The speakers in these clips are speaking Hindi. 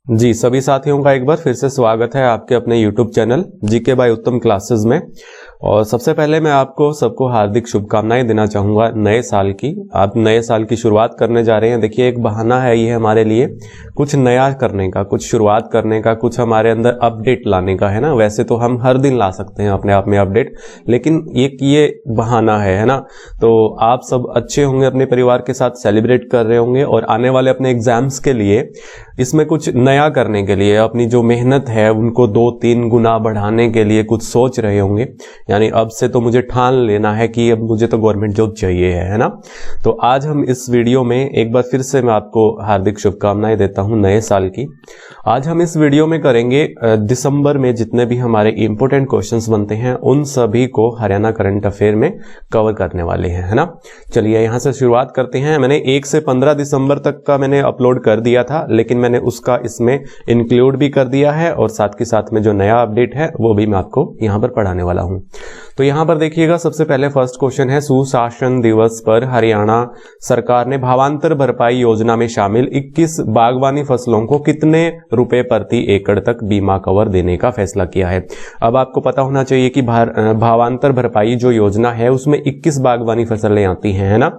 जी सभी साथियों का एक बार फिर से स्वागत है आपके अपने YouTube चैनल जीके बाय उत्तम क्लासेस में। और सबसे पहले मैं आपको सबको हार्दिक शुभकामनाएं देना चाहूँगा नए साल की। आप नए साल की शुरुआत करने जा रहे हैं। देखिए एक बहाना है ये हमारे लिए कुछ नया करने का, कुछ शुरुआत करने का, कुछ हमारे अंदर अपडेट लाने का, है ना। वैसे तो हम हर दिन ला सकते हैं अपने आप में अपडेट, लेकिन ये बहाना है ना। तो आप सब अच्छे होंगे, अपने परिवार के साथ सेलिब्रेट कर रहे होंगे और आने वाले अपने एग्जाम्स के लिए इसमें कुछ नया करने के लिए अपनी जो मेहनत है उनको 2-3 गुना बढ़ाने के लिए कुछ सोच रहे होंगे। यानी अब से तो मुझे ठान लेना है कि अब मुझे तो गवर्नमेंट जॉब चाहिए है ना। तो आज हम इस वीडियो में एक बार फिर से मैं आपको हार्दिक शुभकामनाएं देता हूं नए साल की। आज हम इस वीडियो में करेंगे दिसंबर में जितने भी हमारे इंपॉर्टेंट क्वेश्चंस बनते हैं उन सभी को हरियाणा करंट अफेयर में कवर करने वाले हैं, है ना। चलिए यहां से शुरुआत करते हैं। मैंने 1 से 15 दिसंबर तक का मैंने अपलोड कर दिया था, लेकिन मैंने उसका इसमें इंक्लूड भी कर दिया है और साथ के साथ में जो नया अपडेट है वो भी मैं आपको यहां पर पढ़ाने वाला हूं। तो यहां पर देखिएगा, सबसे पहले फर्स्ट क्वेश्चन है, सुशासन दिवस पर हरियाणा सरकार ने भावांतर भरपाई योजना में शामिल 21 बागवानी फसलों को कितने रुपए प्रति एकड़ तक बीमा कवर देने का फैसला किया है। अब आपको पता होना चाहिए कि भावांतर भरपाई जो योजना है उसमें 21 बागवानी फसलें आती हैं, है ना,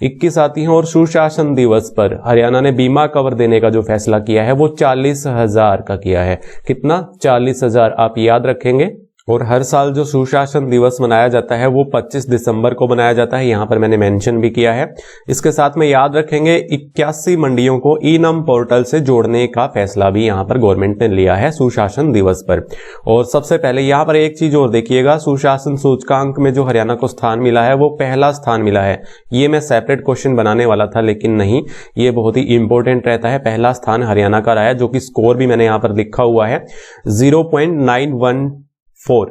21 आती हैं। और सुशासन दिवस पर हरियाणा ने बीमा कवर देने का जो फैसला किया है वो 40,000 का किया है। कितना? 40,000 आप याद रखेंगे। और हर साल जो सुशासन दिवस मनाया जाता है वो 25 दिसंबर को मनाया जाता है, यहां पर मैंने मेंशन भी किया है। इसके साथ में याद रखेंगे 81 मंडियों को ई-नाम पोर्टल से जोड़ने का फैसला भी यहां पर गवर्नमेंट ने लिया है सुशासन दिवस पर। और सबसे पहले यहां पर एक चीज और देखिएगा, सुशासन सूचकांक में जो हरियाणा को स्थान मिला है वो पहला स्थान मिला है। ये मैं सेपरेट क्वेश्चन बनाने वाला था, लेकिन नहीं, ये बहुत ही इंपॉर्टेंट रहता है। पहला स्थान हरियाणा का रहा है, जो कि स्कोर भी मैंने यहां पर लिखा हुआ है 0.914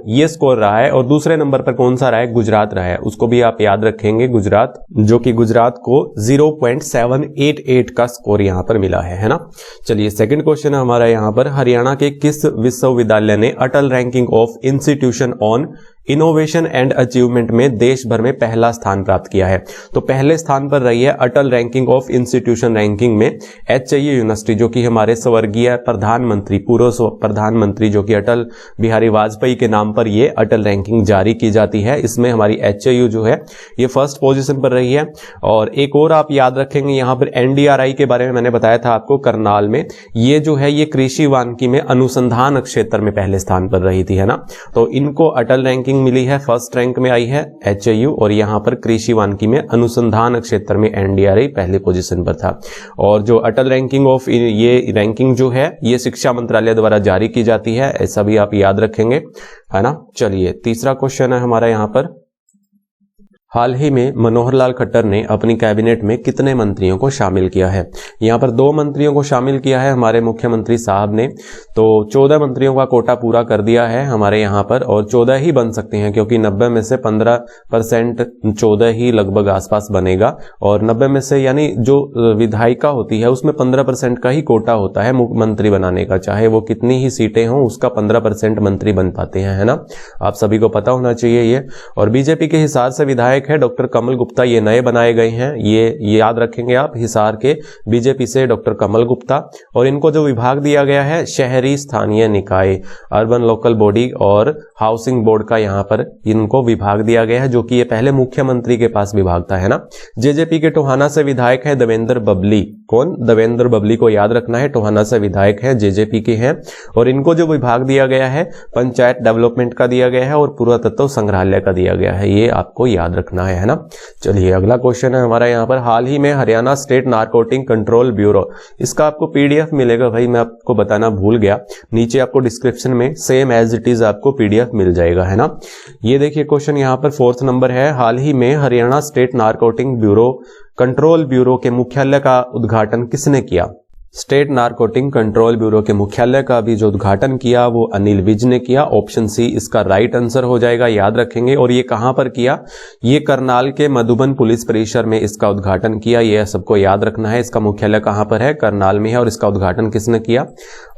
ये स्कोर रहा है। और दूसरे नंबर पर कौन सा रहा है? गुजरात रहा है, उसको भी आप याद रखेंगे, गुजरात, जो कि गुजरात को 0.788 का स्कोर यहां पर मिला है ना। चलिए सेकंड क्वेश्चन है हमारा यहां पर, हरियाणा के किस विश्वविद्यालय ने Atal ranking of institution on innovation and achievement में देश भर में पहला स्थान प्राप्त किया है? तो पहले स्थान पर रही है अटल रैंकिंग ऑफ इंस्टीट्यूशन रैंकिंग में HIU यूनिवर्सिटी, जो कि हमारे स्वर्गीय प्रधानमंत्री, पूर्व प्रधानमंत्री जो कि अटल बिहारी वाजपेयी के नाम पर ये अटल रैंकिंग जारी की जाती है। इसमें हमारी HIU जो है ये फर्स्ट पोजीशन पर रही है। और एक और आप याद रखेंगे, यहां पर NDRI के बारे में मैंने बताया था आपको, करनाल में, ये जो है ये कृषि वानिकी में अनुसंधान क्षेत्र में पहले स्थान पर रही थी, है ना। तो इनको अटल रैंकिंग मिली है, फर्स्ट रैंक में आई है HIU, और यहां पर कृषि वानिकी में अनुसंधान क्षेत्र में NDRI पहले पोजीशन पर था। और जो अटल रैंकिंग ऑफ ये रैंकिंग जो है ये शिक्षा मंत्रालय द्वारा जारी की जाती है, ऐसा भी आप याद रखेंगे, है ना। चलिए तीसरा क्वेश्चन है हमारा यहां पर, हाल ही में मनोहर लाल खट्टर ने अपनी कैबिनेट में कितने मंत्रियों को शामिल किया है? यहां पर 2 मंत्रियों को शामिल किया है हमारे मुख्यमंत्री साहब ने। तो 14 मंत्रियों का कोटा पूरा कर दिया है हमारे यहां पर, और 14 ही बन सकते हैं, क्योंकि 90 में से 15% 14 ही लगभग आसपास बनेगा। और 90 में से यानी जो विधायिका होती है उसमें 15% का ही कोटा होता है मुख्यमंत्री बनाने का, चाहे वो कितनी ही सीटें हों उसका 15% मंत्री बन पाते हैं, है ना। आप सभी को पता होना चाहिए ये। और बीजेपी के हिसार से विधायक है डॉक्टर कमल गुप्ता, ये नए बनाए गए हैं, ये याद रखेंगे आप, हिसार के बीजेपी से डॉक्टर कमल गुप्ता। और इनको जो विभाग दिया गया है शहरी स्थानीय निकाय, अर्बन लोकल बॉडी और हाउसिंग बोर्ड का यहां पर इनको विभाग दिया गया है, जो कि ये पहले मुख्यमंत्री के पास विभाग था, है ना। जेजेपी के टोहाना से विधायक है देवेंद्र बबली। कौन? देवेंद्र बबली को याद रखना है, टोहाना से विधायक है, जेजेपी के हैं। और इनको जो विभाग दिया गया है पंचायत डेवलपमेंट का दिया गया है और पुरातत्व संग्रहालय का दिया गया है, ये आपको याद रखना है ना। चलिए अगला क्वेश्चन है हमारा यहां पर, हाल ही में Haryana state narcotic control bureau, इसका आपको PDF मिलेगा भाई, मैं आपको बताना भूल गया, नीचे आपको डिस्क्रिप्शन में सेम एज इट इज आपको PDF मिल जाएगा, है ना। ये देखिए क्वेश्चन यहां पर 4th नंबर है, हाल ही में Haryana state narcotic bureau control bureau के मुख्यालय का उद्घाटन किसने किया? स्टेट नारकोटिक कंट्रोल ब्यूरो के मुख्यालय का भी जो उद्घाटन किया वो अनिल विज ने किया। ऑप्शन सी इसका राइट आंसर हो जाएगा, याद रखेंगे। और ये कहां पर किया? ये करनाल के मधुबन पुलिस परिसर में इसका उद्घाटन किया, ये सबको याद रखना है। इसका मुख्यालय कहां पर है? करनाल में है। और इसका उद्घाटन किसने किया?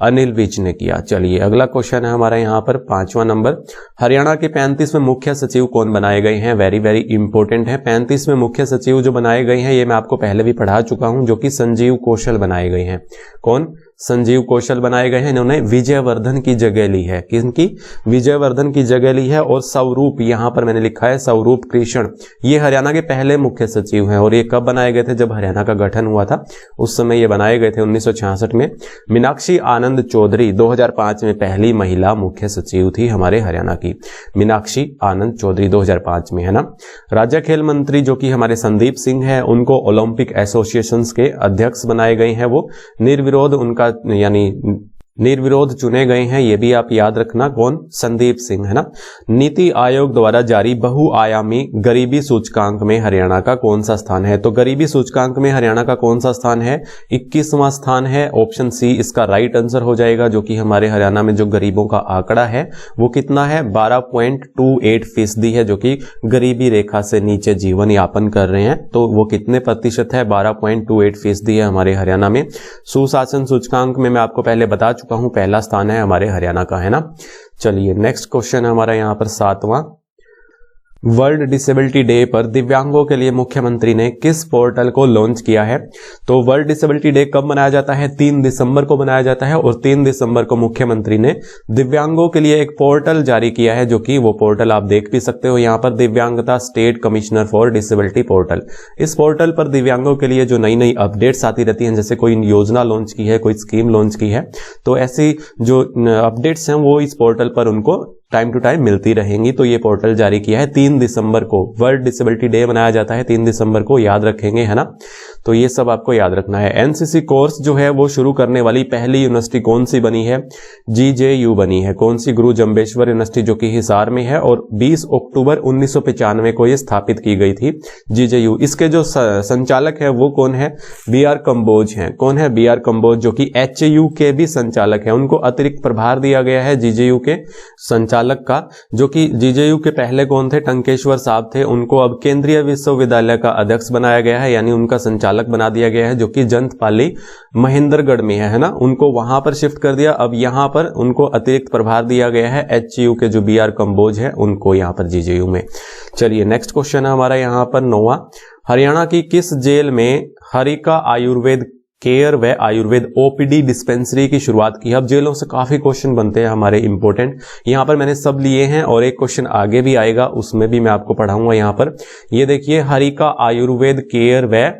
अनिल विज ने किया। चलिए अगला क्वेश्चन है हमारा यहाँ पर 5वां नंबर, हरियाणा के 35वें मुख्य सचिव कौन बनाए गए हैं? वेरी वेरी इंपॉर्टेंट है। 35वें मुख्य सचिव जो बनाए गए हैं ये मैं आपको पहले भी पढ़ा चुका हूं, जो कि संजीव कौशल बनाए गए हैं। कौन? संजीव कौशल बनाए गए हैं, इन्होंने विजयवर्धन की जगह ली है। किनकी? विजयवर्धन की जगह ली है। और स्वरूप, यहां पर मैंने लिखा है स्वरूप कृष्ण, ये हरियाणा के पहले मुख्य सचिव हैं। और ये कब बनाए गए थे? जब हरियाणा का गठन हुआ था उस समय ये बनाए गए थे 1966 में। मीनाक्षी आनंद चौधरी 2005 में पहली महिला मुख्य सचिव थी हमारे हरियाणा की, मीनाक्षी आनंद चौधरी 2005 में, है ना। राज्य खेल मंत्री जो कि हमारे संदीप सिंह है, उनको ओलंपिक एसोसिएशन के अध्यक्ष बनाए गए हैं। वो निर्विरोध उनका यानी निर्विरोध चुने गए हैं, ये भी आप याद रखना। कौन? संदीप सिंह, है ना। नीति आयोग द्वारा जारी बहुआयामी गरीबी सूचकांक में हरियाणा का कौन सा स्थान है? तो गरीबी सूचकांक में हरियाणा का कौन सा स्थान है? 21वां स्थान है। ऑप्शन सी इसका राइट आंसर हो जाएगा, जो कि हमारे हरियाणा में जो गरीबों का आंकड़ा है वो कितना है? 12.28% है, जो कि गरीबी रेखा से नीचे जीवन यापन कर रहे हैं। तो वो कितने प्रतिशत है? 12.28% है हमारे हरियाणा में। सुशासन सूचकांक में मैं आपको पहले बता कहूं पहला स्थान है हमारे हरियाणा का, है ना। चलिए नेक्स्ट क्वेश्चन है हमारा यहां पर 7वां। वर्ल्ड डिसेबिलिटी डे पर दिव्यांगों के लिए मुख्यमंत्री ने किस पोर्टल को लॉन्च किया है? तो वर्ल्ड डिसेबिलिटी डे कब मनाया जाता है? 3 दिसंबर को मनाया जाता है। और 3 दिसंबर को मुख्यमंत्री ने दिव्यांगों के लिए एक पोर्टल जारी किया है, जो कि वो पोर्टल आप देख भी सकते हो यहां पर, दिव्यांगता state commissioner for disability portal. इस पोर्टल पर दिव्यांगों के लिए जो नई नई अपडेट्स आती रहती हैं, जैसे कोई योजना लॉन्च की है, कोई स्कीम लॉन्च की है, तो ऐसी जो अपडेट्स हैं वो इस पोर्टल पर उनको टाइम टू टाइम मिलती रहेंगी। तो ये पोर्टल जारी किया है। 3 दिसंबर को वर्ल्ड डिसेबिलिटी डे मनाया जाता है, 3 दिसंबर को, याद रखेंगे, है ना। तो ये सब आपको याद रखना है। एनसीसी कोर्स जो है वो शुरू करने वाली पहली यूनिवर्सिटी कौन सी बनी है? जीजेयू बनी है। कौन सी? गुरु जम्बेश्वर यूनिवर्सिटी, जो कि हिसार में है। और 20 अक्टूबर 1995 को ये स्थापित की गई थी, जीजेयू। इसके जो संचालक है वो कौन है? बीआर कंबोज हैं। कौन है? बीआर कंबोज, जो कि एचयू के भी संचालक है। उनको अतिरिक्त प्रभार दिया गया है जीजेयू के संचालक का, जो कि जीजेयू के पहले कौन थे? टंकेश्वर साहब थे। उनको अब केंद्रीय विश्वविद्यालय का अध्यक्ष बनाया गया है, यानी उनका संचालक बना दिया गया है, जो कि जंतपाली महेंद्रगढ़ में है ना। उनको वहां पर शिफ्ट कर दिया। अब यहां पर उनको अतिरिक्त प्रभार दिया गया है एचयू के जो बीआर कंबोज है उनको यहां पर जीजेयू में। चलिए नेक्स्ट क्वेश्चन है हमारा यहां पर 9वां। हरियाणा की किस जेल में हरिका आयुर्वेद केयर व आयुर्वेद ओपीडी डिस्पेंसरी की शुरुआत की? अब जेलों से काफी क्वेश्चन बनते हैं हमारे इंपॉर्टेंट, यहां पर मैंने सब लिए हैं। और एक क्वेश्चन आगे भी आएगा, उसमें भी मैं आपको पढ़ाऊंगा। यहां पर ये देखिए, हरिका आयुर्वेद केयर व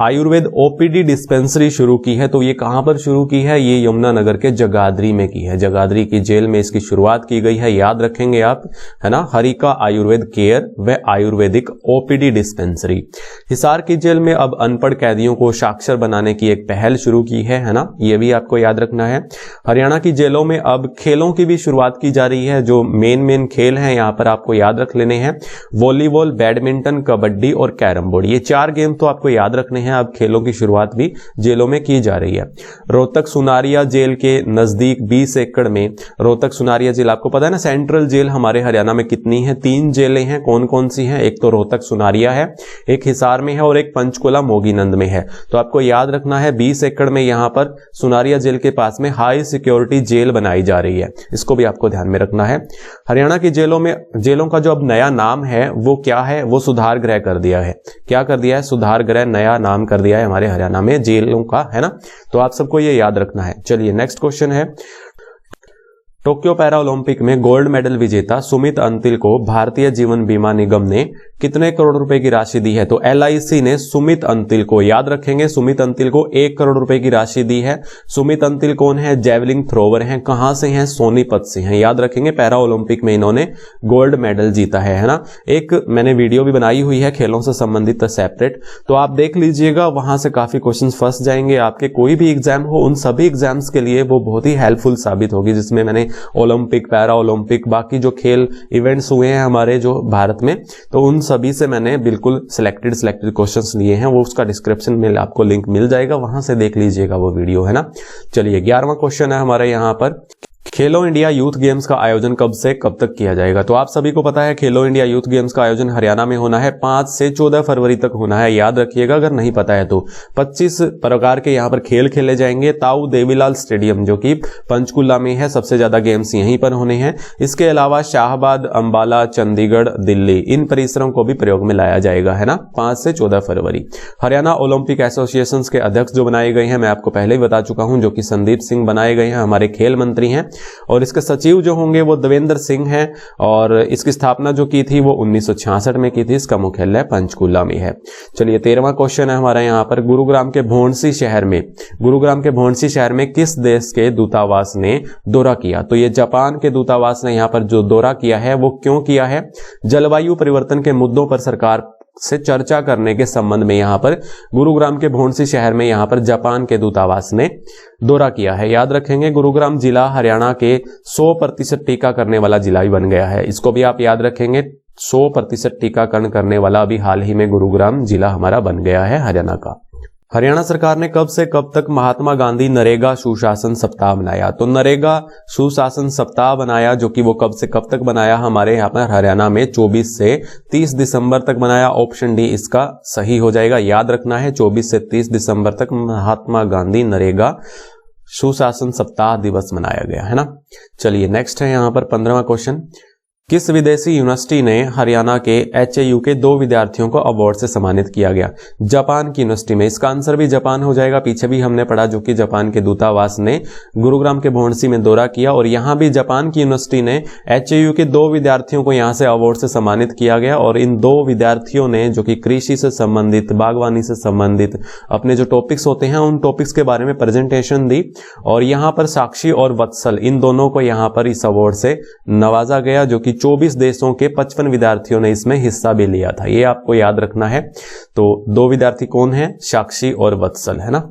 आयुर्वेद ओपीडी डिस्पेंसरी शुरू की है। तो ये कहां पर शुरू की है? ये यमुनानगर के जगाधरी में की है। जगाधरी की जेल में इसकी शुरुआत की गई है, याद रखेंगे आप, है ना। हरिका आयुर्वेद केयर व आयुर्वेदिक ओपीडी डिस्पेंसरी। हिसार की जेल में अब अनपढ़ कैदियों को साक्षर बनाने की एक पहल शुरू की है ना। ये भी आपको याद रखना है। हरियाणा की जेलों में अब खेलों की भी शुरुआत की जा रही है। जो मेन खेल हैं यहाँ पर आपको याद रख लेने हैं, वॉलीबॉल, बैडमिंटन, कबड्डी और कैरम बोर्ड। ये 4 गेम तो आपको याद रखने हैं। अब खेलों की शुरुआत भी जेलों में की जा रही है। रोहतक सुनारिया जेल के नजदीक 20 एकड़ में, रोहतक सुनारिया जेल आपको पता है ना, सेंट्रल जेल हमारे हरियाणा में कितनी है? 3 जेलें हैं। कौन कौन सी हैं? एक तो रोहतक सुनारिया है, एक हिसार में है और एक पंचकुला मोगीनंद में है। तो आपको याद रखना है 20 एकड़ में यहां पर सुनारिया जेल के पास में हाई सिक्योरिटी जेल बनाई जा रही है। इसको भी आपको ध्यान में रखना है। हरियाणा की जेलों का जो अब नया नाम है वो क्या है? वो सुधार गृह कर दिया है। क्या कर दिया है? सुधार गृह नया नाम कर दिया है हमारे हरियाणा में जेलों का, है ना। तो आप सबको ये याद रखना है। चलिए नेक्स्ट क्वेश्चन है, टोक्यो पैरा ओलंपिक में गोल्ड मेडल विजेता सुमित अंतिल को भारतीय जीवन बीमा निगम ने कितने करोड़ रुपए की राशि दी है? तो एलआईसी ने सुमित अंतिल को, याद रखेंगे, सुमित अंतिल को 1 करोड़ रुपए की राशि दी है। सुमित अंतिल कौन है? जेवलिन थ्रोवर हैं। कहां से हैं? सोनीपत से हैं। याद रखेंगे, पैरा ओलंपिक में इन्होंने गोल्ड मेडल जीता है ना। एक मैंने वीडियो भी बनाई हुई है खेलों से संबंधित सेपरेट, तो आप देख लीजिएगा, वहां से काफी क्वेश्चन फंस जाएंगे आपके। कोई भी एग्जाम हो, उन सभी एग्जाम्स के लिए वो बहुत ही हेल्पफुल साबित होगी, जिसमें मैंने ओलंपिक, पैरा ओलंपिक, बाकी जो खेल इवेंट्स हुए हैं हमारे जो भारत में, तो उन सभी से मैंने बिल्कुल सिलेक्टेड क्वेश्चंस लिए हैं। वो उसका डिस्क्रिप्शन में आपको लिंक मिल जाएगा, वहां से देख लीजिएगा वो वीडियो, है ना। चलिए 11वां क्वेश्चन है हमारे यहाँ पर, खेलो इंडिया यूथ गेम्स का आयोजन कब से कब तक किया जाएगा? तो आप सभी को पता है खेलो इंडिया यूथ गेम्स का आयोजन हरियाणा में होना है, 5 से 14 फरवरी तक होना है, याद रखिएगा अगर नहीं पता है तो। 25 प्रकार के यहाँ पर खेल खेले जाएंगे। ताऊ देवीलाल स्टेडियम जो कि पंचकुला में है, सबसे ज्यादा गेम्स यहीं पर होने हैं। इसके अलावा शाहबाद, अंबाला, चंडीगढ़, दिल्ली, इन परिसरों को भी प्रयोग में लाया जाएगा, है ना, 5 से 14 फरवरी। हरियाणा ओलंपिक एसोसिएशन के अध्यक्ष जो बनाए गए हैं, मैं आपको पहले ही बता चुका हूं, जो कि संदीप सिंह बनाए गए हैं, हमारे खेल मंत्री हैं। और इसके सचिव जो होंगे वो देवेंद्र सिंह हैं, और इसकी स्थापना जो की थी वो 1966 में की थी। इसका मुख्यालय पंचकुला में है। चलिए 13वां क्वेश्चन है हमारा यहाँ पर, गुरुग्राम के भोंडसी शहर में किस देश के दूतावास ने दौरा किया? तो ये जापान के दूतावास ने यहाँ पर जो दौरा किया है वो क्यों किया है? जलवायु परिवर्तन के मुद्दों पर सरकार से चर्चा करने के संबंध में यहाँ पर गुरुग्राम के भोंडसी शहर में यहाँ पर जापान के दूतावास ने दौरा किया है। याद रखेंगे गुरुग्राम जिला हरियाणा के 100% टीका करने वाला जिला भी बन गया है। इसको भी आप याद रखेंगे, 100% टीकाकरण करने वाला अभी हाल ही में गुरुग्राम जिला हमारा बन गया है हरियाणा का। हरियाणा सरकार ने कब से कब तक महात्मा गांधी नरेगा सुशासन सप्ताह बनाया? तो नरेगा सुशासन सप्ताह बनाया, जो कि वो कब से कब तक बनाया हमारे यहाँ पर हरियाणा में 24 से 30 दिसंबर तक बनाया। ऑप्शन डी इसका सही हो जाएगा, याद रखना है 24 से 30 दिसंबर तक महात्मा गांधी नरेगा सुशासन सप्ताह दिवस मनाया गया, है ना। चलिए नेक्स्ट है यहाँ पर 15वां क्वेश्चन, किस विदेशी यूनिवर्सिटी ने हरियाणा के HAU के 2 विद्यार्थियों को अवार्ड से सम्मानित किया गया? जापान की यूनिवर्सिटी में। इसका आंसर भी जापान हो जाएगा, पीछे भी हमने पढ़ा, जो कि जापान के दूतावास ने गुरुग्राम के भोंडसी में दौरा किया, और यहां भी जापान की यूनिवर्सिटी ने HAU के 2 विद्यार्थियों को यहां से अवार्ड से सम्मानित किया गया। और इन 2 विद्यार्थियों ने जो कि कृषि से संबंधित, बागवानी से संबंधित अपने जो टॉपिक्स होते हैं उन टॉपिक्स के बारे में प्रेजेंटेशन दी, और यहां पर साक्षी और वत्सल, इन दोनों को यहां पर इस अवार्ड से नवाजा गया, जो कि 24 देशों के 55 विद्यार्थियों ने इसमें हिस्सा भी लिया था। ये आपको याद रखना है। तो 2 विद्यार्थी कौन है? साक्षी और वत्सल, है ना।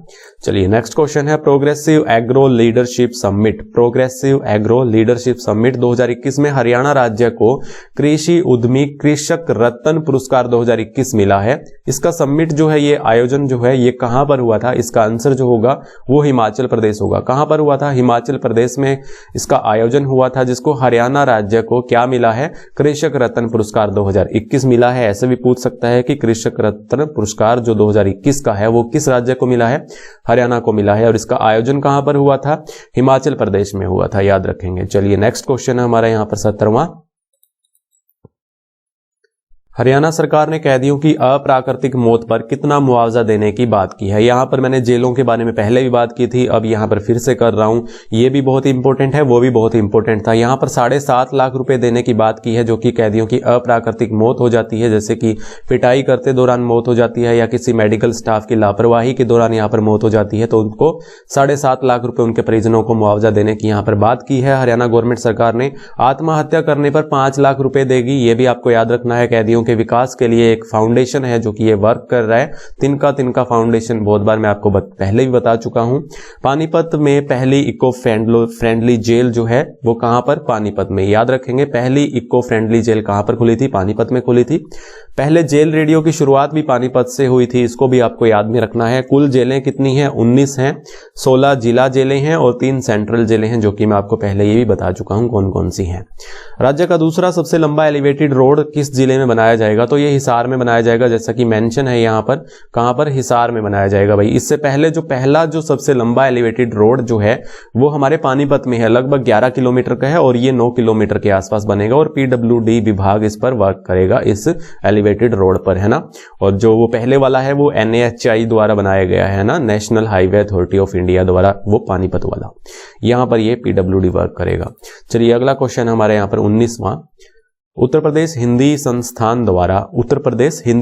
चलिए नेक्स्ट क्वेश्चन है, progressive agro leadership summit. Progressive agro leadership summit 2021 में हरियाणा राज्य को कृषि उद्यमी कृषक रत्न पुरस्कार 2021 मिला है। इसका समिट जो है, ये आयोजन जो है, ये कहां पर हुआ था? इसका आंसर जो होगा वो हिमाचल प्रदेश होगा। कहां पर हुआ था? हिमाचल प्रदेश में इसका आयोजन हुआ था, जिसको हरियाणा राज्य को क्या मिला है? कृषक रत्न पुरस्कार 2021 मिला है। ऐसे भी पूछ सकता है कि कृषक रत्न पुरस्कार जो 2021 का है वो किस राज्य को मिला है? हरियाणा को मिला है। और इसका आयोजन कहां पर हुआ था? हिमाचल प्रदेश में हुआ था, याद रखेंगे। चलिए नेक्स्ट क्वेश्चन है हमारा यहां पर 17वां, हरियाणा सरकार ने कैदियों की अप्राकृतिक मौत पर कितना मुआवजा देने की बात की है? यहां पर मैंने जेलों के बारे में पहले भी बात की थी, अब यहां पर फिर से कर रहा हूं। ये भी बहुत इंपॉर्टेंट है, वो भी बहुत इंपॉर्टेंट था। यहां पर 7.5 लाख रुपए देने की बात की है, जो कि कैदियों की अप्राकृतिक मौत हो जाती है, जैसे कि पिटाई करते दौरान मौत हो जाती है, या किसी मेडिकल स्टाफ की लापरवाही के दौरान यहां पर मौत हो जाती है, तो उनको 7.5 लाख रुपए उनके परिजनों को मुआवजा देने की यहां पर बात की है हरियाणा गवर्नमेंट सरकार ने। आत्महत्या करने पर 5 लाख रुपए देगी, ये भी आपको याद रखना है। कैदियों के विकास के लिए एक फाउंडेशन है जो कि ये वर्क कर रहा है, तिनका फाउंडेशन, बहुत बार मैं आपको पहले भी बता चुका हूं। पानीपत में पहली इको फ्रेंडली जेल जो है वो कहां पर? पानीपत में। याद रखेंगे, पहली इको फ्रेंडली जेल कहां पर खुली थी? पानीपत में खुली थी। पहले जेल रेडियो की शुरुआत भी पानीपत से हुई थी, इसको भी आपको याद में रखना है। कुल जेलें कितनी हैं? 19 हैं, 16 जिला जेलें हैं और 3 सेंट्रल जेलें हैं, जो कि मैं आपको पहले ये भी बता चुका हूं कौन कौन सी हैं। राज्य का दूसरा सबसे लंबा एलिवेटेड रोड किस जिले में बनाया जाएगा? तो ये हिसार में बनाया जाएगा, जैसा कि मेंशन है यहाँ पर। कहां पर? हिसार में बनाया जाएगा भाई। इससे पहले जो पहला जो सबसे लंबा एलिवेटेड रोड जो है वो हमारे पानीपत में है, लगभग 11 किलोमीटर का है, और ये 9 किलोमीटर के आसपास बनेगा, और PWD विभाग इस पर वर्क करेगा, इस एलिवेटेड रोड पर, है ना। और जो वो पहले वाला है वो NHAI द्वारा बनाया गया है ना, national highway authority of India द्वारा, वो पानीपत वाला, यहां पर ये PWD वर्क करेगा। चलिए अगला क्वेश्चन हमारे यहां पर 19वां, उत्तर प्रदेश हिंदी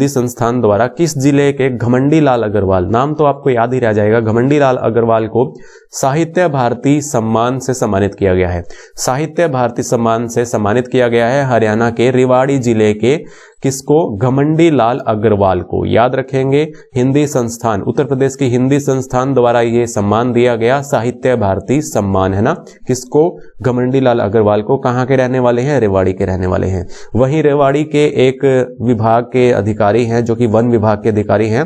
संस्थान द्वारा किस जिले के घमंडी लाल अग्रवाल, नाम तो आपको याद ही रह जाएगा, घमंडी लाल अग्रवाल को साहित्य भारती सम्मान से सम्मानित किया गया है? साहित्य भारती सम्मान से सम्मानित किया गया है हरियाणा के रेवाड़ी जिले के किसको? घमंडी लाल अग्रवाल को। याद रखेंगे, हिंदी संस्थान, उत्तर प्रदेश की हिंदी संस्थान द्वारा ये सम्मान दिया गया, साहित्य भारती सम्मान, है ना। किसको? घमंडी लाल अग्रवाल को। कहां के रहने वाले हैं? रेवाड़ी के रहने वाले हैं। वहीं रेवाड़ी के एक विभाग के अधिकारी हैं जो कि वन विभाग के अधिकारी हैं,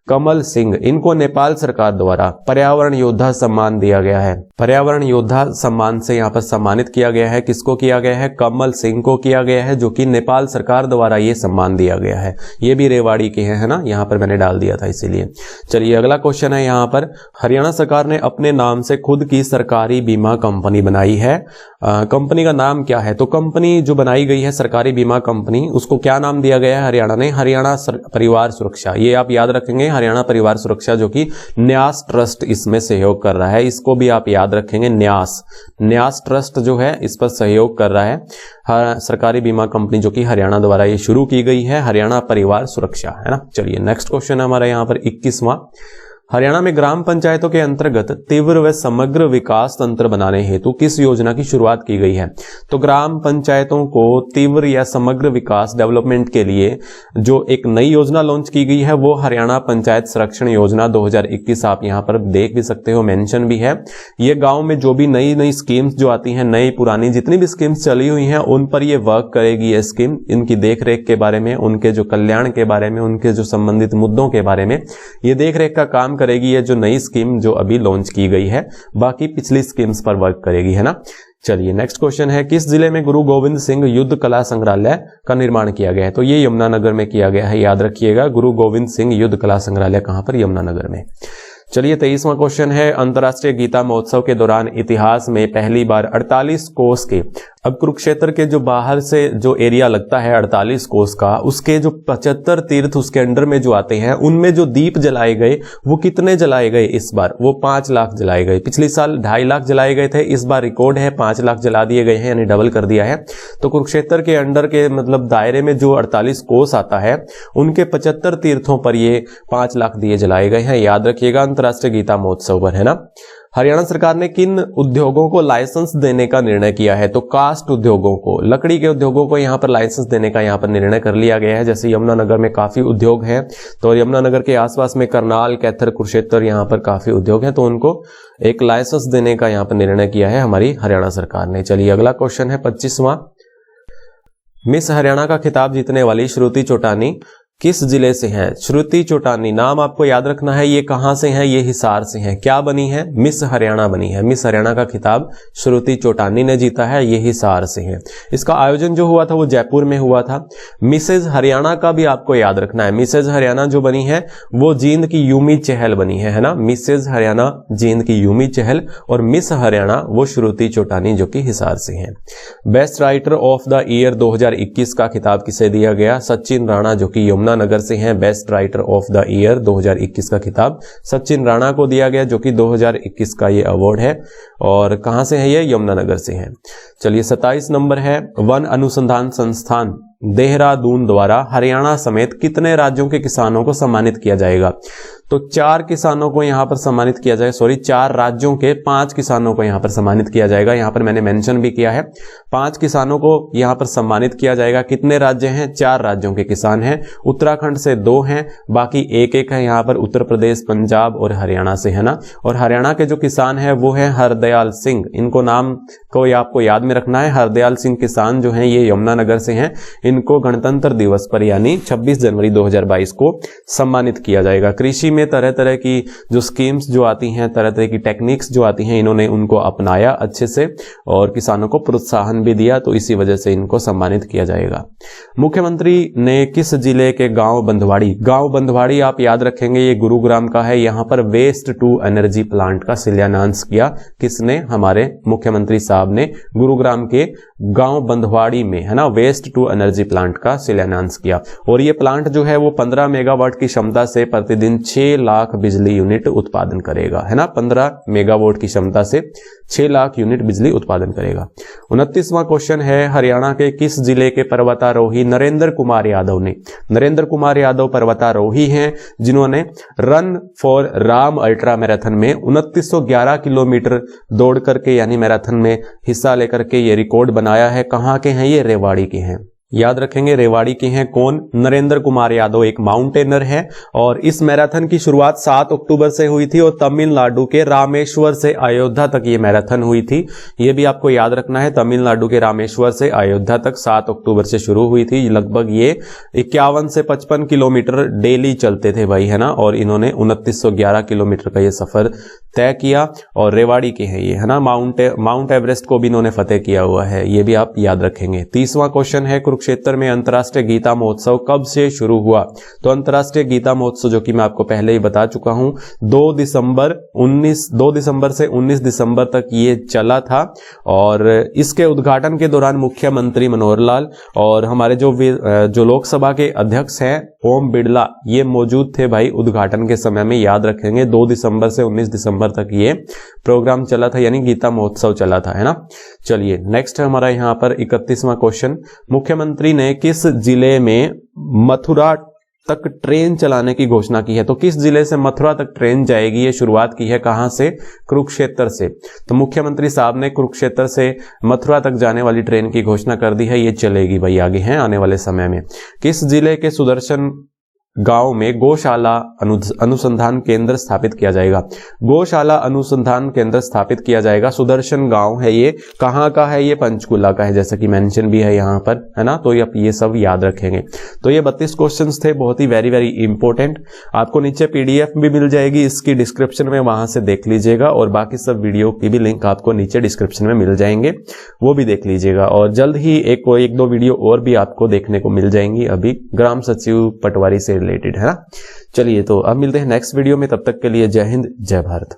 कमल सिंह, इनको नेपाल सरकार द्वारा पर्यावरण योद्धा सम्मान दिया गया है। पर्यावरण योद्धा सम्मान से यहाँ पर सम्मानित किया गया है। किसको किया गया है? कमल सिंह को किया गया है, जो कि नेपाल सरकार द्वारा ये सम्मान दिया गया है। ये भी रेवाड़ी के हैं, है ना, यहाँ पर मैंने डाल दिया था इसीलिए। चलिए अगला क्वेश्चन है यहाँ पर, हरियाणा सरकार ने अपने नाम से खुद की सरकारी बीमा कंपनी बनाई है। कंपनी का नाम क्या है? तो कंपनी जो बनाई गई है सरकारी बीमा कंपनी, उसको क्या नाम दिया गया है हरियाणा ने? हरियाणा परिवार सुरक्षा। ये आप याद रखेंगे, हरियाणा परिवार सुरक्षा, जो कि न्यास ट्रस्ट इसमें सहयोग कर रहा है। इसको भी आप याद रखेंगे, न्यास ट्रस्ट जो है इस पर सहयोग कर रहा है। सरकारी बीमा कंपनी जो कि हरियाणा द्वारा ये शुरू की गई है, हरियाणा परिवार सुरक्षा, है ना। चलिए नेक्स्ट क्वेश्चन है हमारा यहाँ पर 21वां, हरियाणा में ग्राम पंचायतों के अंतर्गत तीव्र व समग्र विकास तंत्र बनाने हेतु किस योजना की शुरुआत की गई है? तो ग्राम पंचायतों को तीव्र या समग्र विकास डेवलपमेंट के लिए जो एक नई योजना लॉन्च की गई है वो हरियाणा पंचायत संरक्षण योजना 2021, आप यहाँ पर देख भी सकते हो, मेंशन भी है। ये गांव में जो भी नई नई स्कीम्स जो आती हैं, नई पुरानी जितनी भी स्कीम्स चली हुई हैं, उन पर ये वर्क करेगी ये स्कीम। इनकी देखरेख के बारे में, उनके जो कल्याण के बारे में, उनके जो संबंधित मुद्दों के बारे में ये देखरेख का काम करेगी। ये जो नई स्कीम जो अभी लॉन्च की गई है, बाकी पिछली स्कीम्स पर वर्क करेगी, है ना। चलिए नेक्स्ट क्वेश्चन है, किस जिले में गुरु गोविंद सिंह युद्ध कला संग्रहालय का निर्माण किया गया है? तो ये यमुनानगर में किया गया है, याद रखिएगा, गुरु गोविंद सिंह युद्ध कला संग्रहालय कहां पर? यमुनानगर में। चलिए 23वां क्वेश्चन है, अंतर्राष्ट्रीय गीता महोत्सव के दौरान इतिहास में पहली बार 48 कोस के, अब कुरुक्षेत्र के जो बाहर से जो एरिया लगता है 48 कोस का, उसके जो 75 तीर्थ उसके अंडर में जो आते हैं, उनमें जो दीप जलाए गए वो कितने जलाए गए इस बार? वो 5 लाख जलाए गए। पिछले साल 2.5 लाख जलाए गए थे, इस बार रिकॉर्ड है 5 लाख जला दिए गए हैं, यानी डबल कर दिया है। तो कुरुक्षेत्र के अंडर के मतलब दायरे में जो 48 कोस आता है, उनके 75 तीर्थों पर ये 5 लाख दिए जलाए गए हैं, याद रखिएगा, अंतर्राष्ट्रीय गीता महोत्सव पर, है ना। हरियाणा सरकार ने किन उद्योगों को लाइसेंस देने का निर्णय किया है? तो कास्ट उद्योगों को, लकड़ी के उद्योगों को यहाँ पर लाइसेंस देने का यहाँ पर निर्णय कर लिया गया है। जैसे यमुनानगर में काफी उद्योग हैं, तो यमुनानगर के आसपास में करनाल, कैथर, कुरुक्षेत्र, यहाँ पर काफी उद्योग हैं, तो उनको एक लाइसेंस देने का यहाँ पर निर्णय किया है हमारी हरियाणा सरकार ने। चलिए अगला क्वेश्चन है 25वां, मिस हरियाणा का खिताब जीतने वाली श्रुति चोटानी किस जिले से हैं? श्रुति चोटानी नाम आपको याद रखना है, ये कहां से हैं? ये हिसार से हैं। क्या बनी है? मिस हरियाणा बनी है। मिस हरियाणा का खिताब श्रुति चोटानी ने जीता है, ये हिसार से हैं। इसका आयोजन जो हुआ था वो जयपुर में हुआ था। मिसेज हरियाणा का भी आपको याद रखना है, मिसेज हरियाणा जो बनी है वो जींद की यूमी चहल बनी है ना। मिसेज हरियाणा जींद की यूमी चहल, और मिस हरियाणा वो श्रुति चोटानी जो कि हिसार से हैं। Best writer of the year 2021 का खिताब किसे दिया गया? सचिन राणा जो कि यमुनानगर से हैं। Best writer of the year 2021 का खिताब सचिन राणा को दिया गया, जो कि 2021 का ये अवार्ड है। और कहां से है ये? यमुनानगर से हैं। चलिए 27 नंबर है, वन अनुसंधान संस्थान देहरादून द्वारा हरियाणा समेत कितने राज्यों के किसानों को सम्मानित किया जाएगा? तो 4 किसानों को यहां पर सम्मानित किया जाएगा, 4 राज्यों के 5 किसानों को यहां पर सम्मानित किया जाएगा। यहां पर मैंने मेंशन भी किया है, 5 किसानों को यहां पर सम्मानित किया जाएगा। कितने राज्य हैं? 4 राज्यों के किसान हैं। उत्तराखंड से 2 हैं, बाकी एक है यहां पर उत्तर प्रदेश, पंजाब और हरियाणा से, है ना। और हरियाणा के जो किसान है वो है हरदयाल सिंह, इनको नाम को आपको याद में रखना है। हरदयाल सिंह किसान जो हैं ये यमुनानगर से हैं। इनको गणतंत्र दिवस पर यानी 26 जनवरी 2022 को सम्मानित किया जाएगा। कृषि में तरह तरह की जो स्कीम्स जो आती हैं, तरह तरह की टेक्निक्स जो आती हैं, इन्होंने उनको अपनाया अच्छे से और किसानों को प्रोत्साहन भी दिया, तो इसी वजह से इनको सम्मानित किया जाएगा। मुख्यमंत्री ने किस जिले के गांव बंधवाड़ी आप याद रखेंगे, ये गुरुग्राम का है। यहां पर वेस्ट टू एनर्जी प्लांट का शिलान्यास किया। किसने? हमारे मुख्यमंत्री साहब ने गुरुग्राम के गांव बंधवाड़ी में, है ना, वेस्ट टू एनर्जी प्लांट का शिलान्यास किया। और ये प्लांट जो है वो 15 मेगावाट की क्षमता से प्रतिदिन 6 लाख बिजली यूनिट उत्पादन करेगा, है ना। 15 मेगावाट की क्षमता से 6 लाख यूनिट बिजली उत्पादन करेगा। 29वां क्वेश्चन है, हरियाणा के किस जिले के पर्वतारोही नरेंद्र कुमार यादव पर्वतारोही हैं जिन्होंने run for Ram ultra marathon में 2911 किलोमीटर दौड़ करके यानी मैराथन में हिस्सा लेकर के ये रिकॉर्ड बनाया है। कहां के हैं ये? रेवाड़ी के हैं। याद रखेंगे रेवाड़ी के हैं कौन? नरेंद्र कुमार यादव, एक माउंटेनर है। और इस मैराथन की शुरुआत 7 अक्टूबर से हुई थी और तमिलनाडु के रामेश्वर से अयोध्या तक ये मैराथन हुई थी। ये भी आपको याद रखना है, तमिलनाडु के रामेश्वर से अयोध्या तक 7 अक्टूबर से शुरू हुई थी। लगभग ये 51 से 55 किलोमीटर डेली चलते थे भाई, है ना। और इन्होंने 2911 किलोमीटर का ये सफर तय किया और रेवाड़ी के हैं ये, है ना। माउंट एवरेस्ट को भी इन्होंने फतेह किया हुआ है, ये भी आप याद रखेंगे। 30वां क्वेश्चन है, कुरुक्षेत्र में अंतर्राष्ट्रीय गीता महोत्सव कब से शुरू हुआ? तो अंतर्राष्ट्रीय गीता महोत्सव, जो कि मैं आपको पहले ही बता चुका हूं, 2 दिसंबर से 19 दिसंबर तक ये चला था। और इसके उद्घाटन के दौरान मुख्यमंत्री मनोहर लाल और हमारे जो लोकसभा के अध्यक्ष हैं ओम बिड़ला, ये मौजूद थे भाई उद्घाटन के समय में। याद रखेंगे 2 दिसंबर से 19 दिसंबर तक ये प्रोग्राम चला था, यानी गीता महोत्सव चला था, है ना। चलिए नेक्स्ट है हमारा यहाँ पर 31वां क्वेश्चन, मुख्यमंत्री ने किस जिले में मथुरा तक ट्रेन चलाने की घोषणा की है? तो किस जिले से मथुरा तक ट्रेन जाएगी? ये शुरुआत की है कहां से? कुरुक्षेत्र से। तो मुख्यमंत्री साहब ने कुरुक्षेत्र से मथुरा तक जाने वाली ट्रेन की घोषणा कर दी है, ये चलेगी भाई आगे हैं आने वाले समय में। किस जिले के सुदर्शन गांव में गौशाला अनुसंधान केंद्र स्थापित किया जाएगा? गौशाला अनुसंधान केंद्र स्थापित किया जाएगा। सुदर्शन गांव है ये, कहां का है? ये पंचकुला का है, जैसा कि मेंशन भी है यहां पर, है ना। तो ये सब याद रखेंगे। तो ये 32 क्वेश्चंस थे, बहुत ही वेरी वेरी इंपॉर्टेंट। आपको नीचे पीडीएफ भी मिल जाएगी इसकी डिस्क्रिप्शन में, वहां से देख लीजिएगा। और बाकी सब वीडियो की भी लिंक आपको नीचे डिस्क्रिप्शन में मिल जाएंगे, वो भी देख लीजिएगा। और जल्द ही एक दो वीडियो और भी आपको देखने को मिल जाएंगी, अभी ग्राम सचिव पटवारी से रिलेटेड, है ना। चलिए तो अब मिलते हैं नेक्स्ट वीडियो में, तब तक के लिए जय हिंद जय भारत।